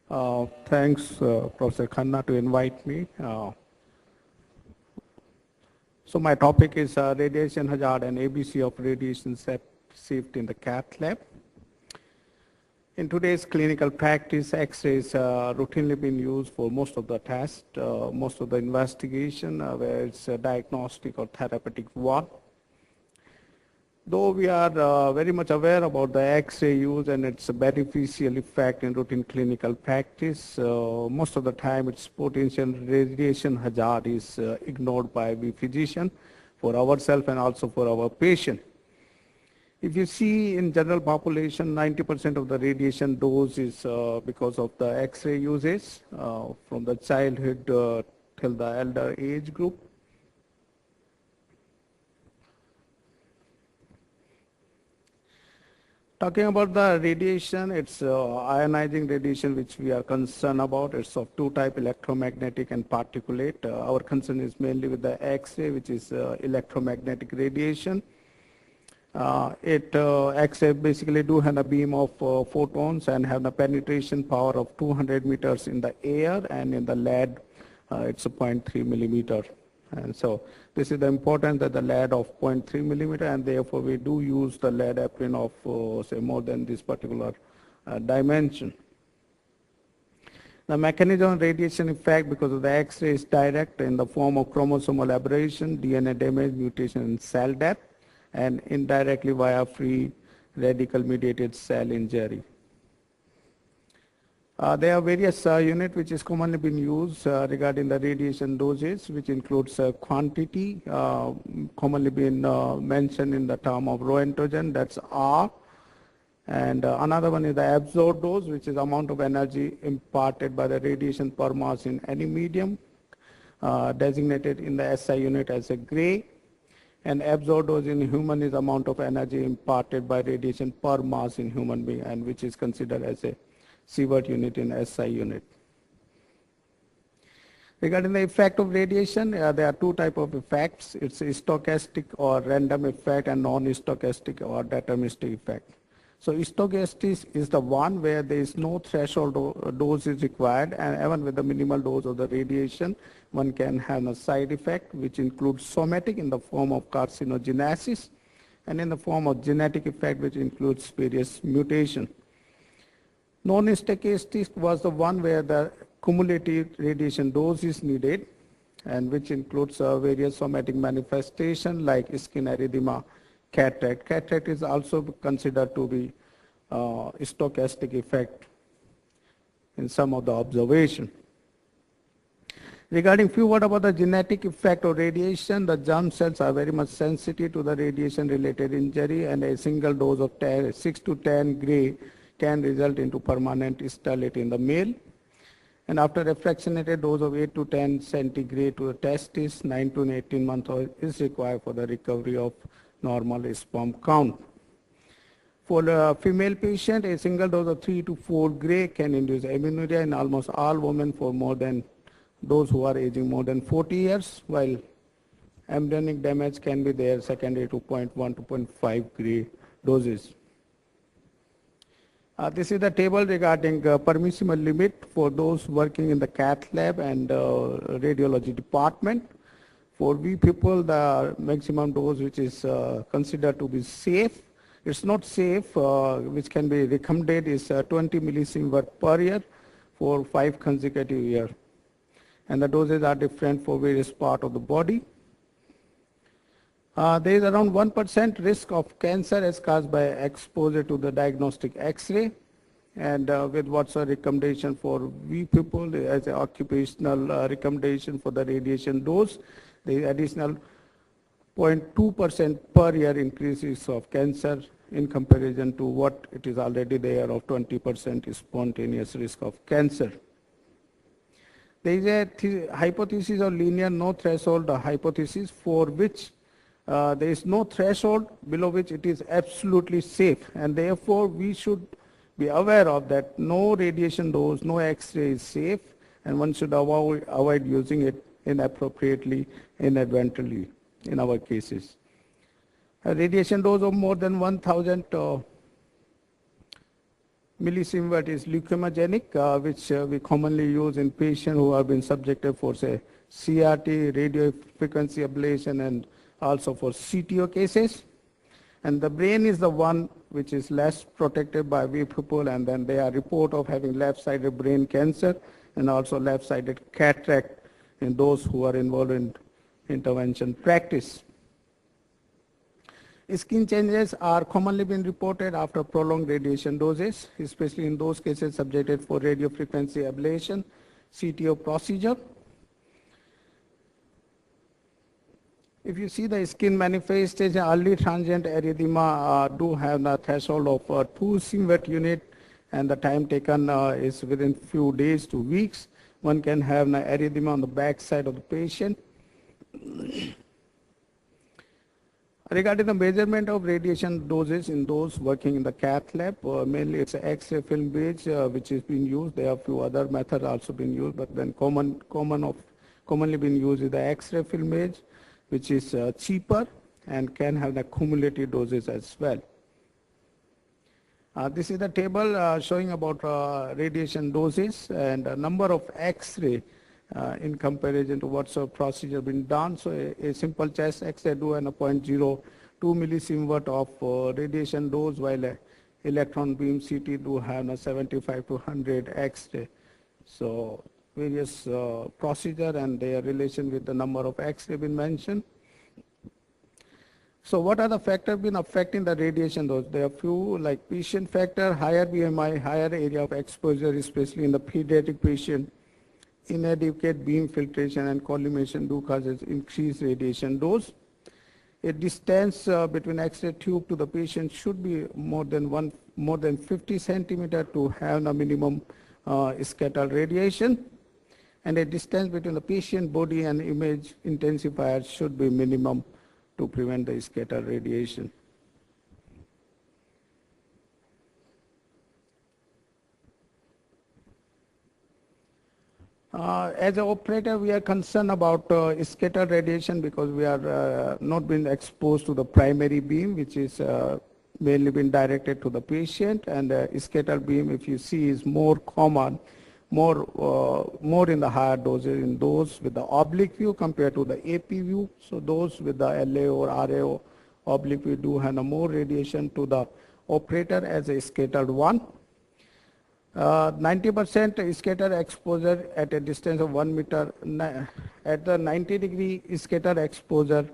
Thanks, Professor Khanna, to invite me. So my topic is radiation hazard and ABC of radiation safety in the cath lab. In today's clinical practice, X-rays are routinely being used for most of the tests, most of the investigation, where it's diagnostic or therapeutic work. Though we are very much aware about the X-ray use and its beneficial effect in routine clinical practice, most of the time its potential radiation hazard is ignored by the physician for ourselves and also for our patient. If you see in general population, 90% of the radiation dose is because of the X-ray uses from the childhood till the elder age group. Talking about the radiation, it's ionizing radiation which we are concerned about. It's of two types, electromagnetic and particulate. Our concern is mainly with the X-ray, which is electromagnetic radiation. X-ray basically do have a beam of photons and have a penetration power of 200 meters in the air, and in the lead it's a 0.3 millimeter. And so this is the importance that the lead of 0.3 millimeter, and therefore we do use the lead apron of say more than this particular dimension. The mechanism of radiation effect because of the X-ray is direct in the form of chromosomal aberration, DNA damage, mutation, and cell death, and indirectly via free radical mediated cell injury. There are various units which is commonly been used regarding the radiation doses, which includes quantity, commonly been mentioned in the term of Roentgen, that's R. And another one is the absorbed dose, which is amount of energy imparted by the radiation per mass in any medium, designated in the SI unit as a gray. And absorbed dose in human is amount of energy imparted by radiation per mass in human being, and which is considered as a Sievert unit in SI unit. Regarding the effect of radiation, there are two types of effects. It's a stochastic or random effect and non-stochastic or deterministic effect. So stochastic is the one where there is no threshold dose is required, and even with the minimal dose of the radiation, one can have a side effect which includes somatic in the form of carcinogenesis and in the form of genetic effect which includes various mutation. Non-stochastic was the one where the cumulative radiation dose is needed, and which includes various somatic manifestation like skin erythema, cataract. Cataract is also considered to be stochastic effect in some of the observation. Regarding few words about the genetic effect of radiation, the germ cells are very much sensitive to the radiation related injury, and a single dose of 6 to 10 gray can result into permanent sterility in the male. And after a fractionated dose of 8 to 10 centigrade to the testis, 9 to 18 months old is required for the recovery of normal sperm count. For the female patient, a single dose of 3 to 4 gray can induce amenorrhea in almost all women for more than those who are aging more than 40 years, while embryonic damage can be there secondary to 0.1 to 0.5 gray doses. This is the table regarding permissible limit for those working in the cath lab and radiology department. For we people, the maximum dose which is considered to be safe, it's not safe, which can be recommended is 20 millisievert per year for 5 consecutive years. And the doses are different for various parts of the body. There is around 1% risk of cancer as caused by exposure to the diagnostic X-ray. And with what's a recommendation for we people as an occupational recommendation for the radiation dose, the additional 0.2% per year increases of cancer in comparison to what it is already there of 20% spontaneous risk of cancer. There is a hypothesis of linear no threshold hypothesis for which there is no threshold below which it is absolutely safe, and therefore we should be aware of that no radiation dose, no X-ray is safe, and one should avoid using it inappropriately, inadvertently in our cases. A radiation dose of more than 1,000 Millisievert is leukemogenic, which we commonly use in patients who have been subjected for, say, CRT, radio frequency ablation, and also for CTO cases. And the brain is the one which is less protected by we people, and then they are report of having left-sided brain cancer and also left-sided cataract in those who are involved in intervention practice. Skin changes are commonly been reported after prolonged radiation doses, especially in those cases subjected for radiofrequency ablation, CTO procedure. If you see the skin manifestation, early transient erythema do have the threshold of 2 Sievert unit, and the time taken is within few days to weeks. One can have the erythema on the back side of the patient. Regarding the measurement of radiation doses in those working in the cath lab, mainly it's X-ray film gauge which is being used. There are a few other methods also being used, but then commonly being used is the X-ray film gauge, which is cheaper and can have the cumulative doses as well. This is the table showing about radiation doses and number of X-ray in comparison to what's a procedure been done. So a simple chest X-ray do an 0.02 millisievert of radiation dose, while a electron beam CT do have a 75 to 100 X-ray. So various procedure and their relation with the number of X-ray been mentioned. So what are the factors been affecting the radiation dose? There are few like patient factor, higher BMI, higher area of exposure, especially in the pediatric patient. Inadequate beam filtration and collimation do causes increased radiation dose. A distance between X-ray tube to the patient should be more than 50 centimeter to have a minimum scattered radiation. And a distance between the patient body and image intensifier should be minimum to prevent the scattered radiation. As an operator, we are concerned about scattered radiation because we are not been exposed to the primary beam, which is mainly been directed to the patient, and scattered beam, if you see, is more common, more in the higher doses in those with the oblique view compared to the AP view. So those with the LA or RAO oblique view do have more radiation to the operator as a scattered one. 90% scatter exposure at a distance of 1 meter, at the 90-degree scatter exposure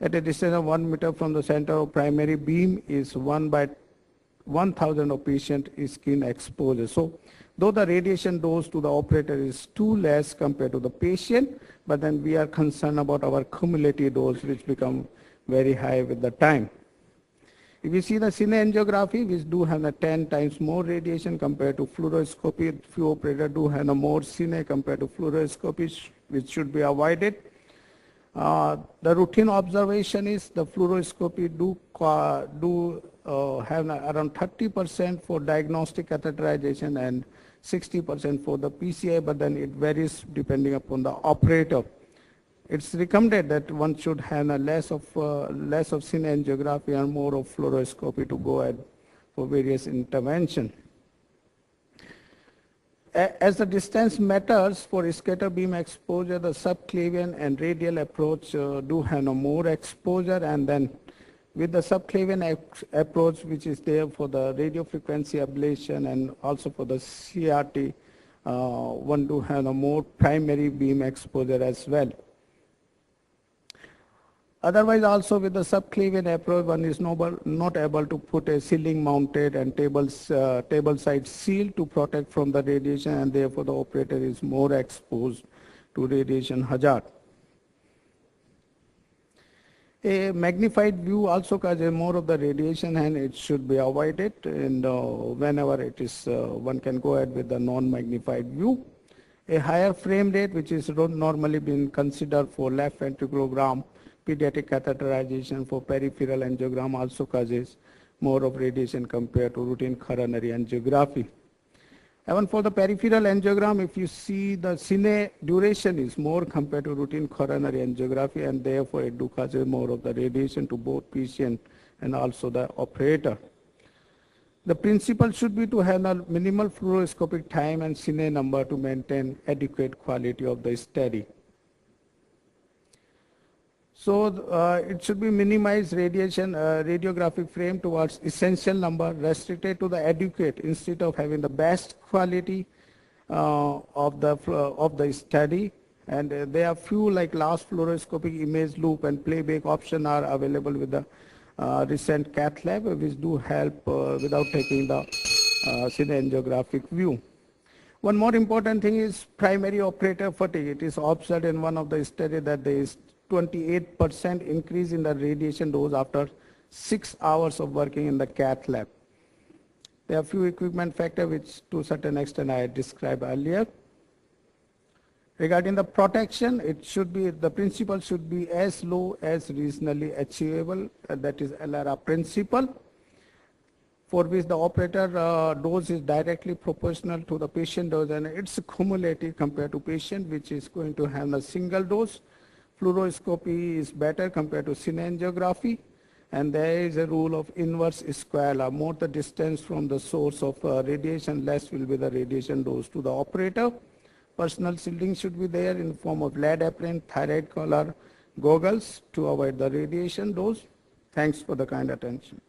at a distance of 1 meter from the center of primary beam is 1 by 1000 of patient skin exposure. So though the radiation dose to the operator is too less compared to the patient, but then we are concerned about our cumulative dose, which become very high with the time. If you see the cine angiography, which do have 10 times more radiation compared to fluoroscopy, few operators do have more cine compared to fluoroscopy, which should be avoided. The routine observation is the fluoroscopy do have around 30% for diagnostic catheterization and 60% for the PCI, but then it varies depending upon the operator. It's recommended that one should have less of cine angiography and more of fluoroscopy to go ahead for various intervention. As the distance matters for scatter beam exposure, the subclavian and radial approach do have more exposure, and then with the subclavian approach, which is there for the radiofrequency ablation and also for the CRT, one do have a more primary beam exposure as well. Otherwise, also with the subclavian approach, one is not able to put a ceiling mounted and table side seal to protect from the radiation, and therefore the operator is more exposed to radiation hazard. A magnified view also causes more of the radiation, and it should be avoided, and whenever it is, one can go ahead with the non-magnified view. A higher frame rate, which is normally been considered for left ventriculogram, pediatric catheterization, for peripheral angiogram, also causes more of radiation compared to routine coronary angiography. Even for the peripheral angiogram, if you see the cine duration is more compared to routine coronary angiography, and therefore it do cause more of the radiation to both patient and also the operator. The principle should be to have a minimal fluoroscopic time and cine number to maintain adequate quality of the study. So it should be minimized radiation radiographic frame towards essential number, restricted to the adequate instead of having the best quality of the study. And there are few like last fluoroscopic image loop and playback option are available with the recent cath lab, which do help without taking the cineangiographic view. One more important thing is primary operator fatigue. It is observed in one of the studies that there is 28% increase in the radiation dose after 6 hours of working in the cath lab. There are few equipment factors which to a certain extent I described earlier. Regarding the protection, it should be, the principle should be as low as reasonably achievable, that is LRA principle, for which the operator dose is directly proportional to the patient dose, and it's cumulative compared to patient which is going to have a single dose. Fluoroscopy is better compared to cineangiography, and there is a rule of inverse square law. More the distance from the source of radiation, less will be the radiation dose to the operator. Personal shielding should be there in form of lead apron, thyroid collar, goggles to avoid the radiation dose. Thanks for the kind attention.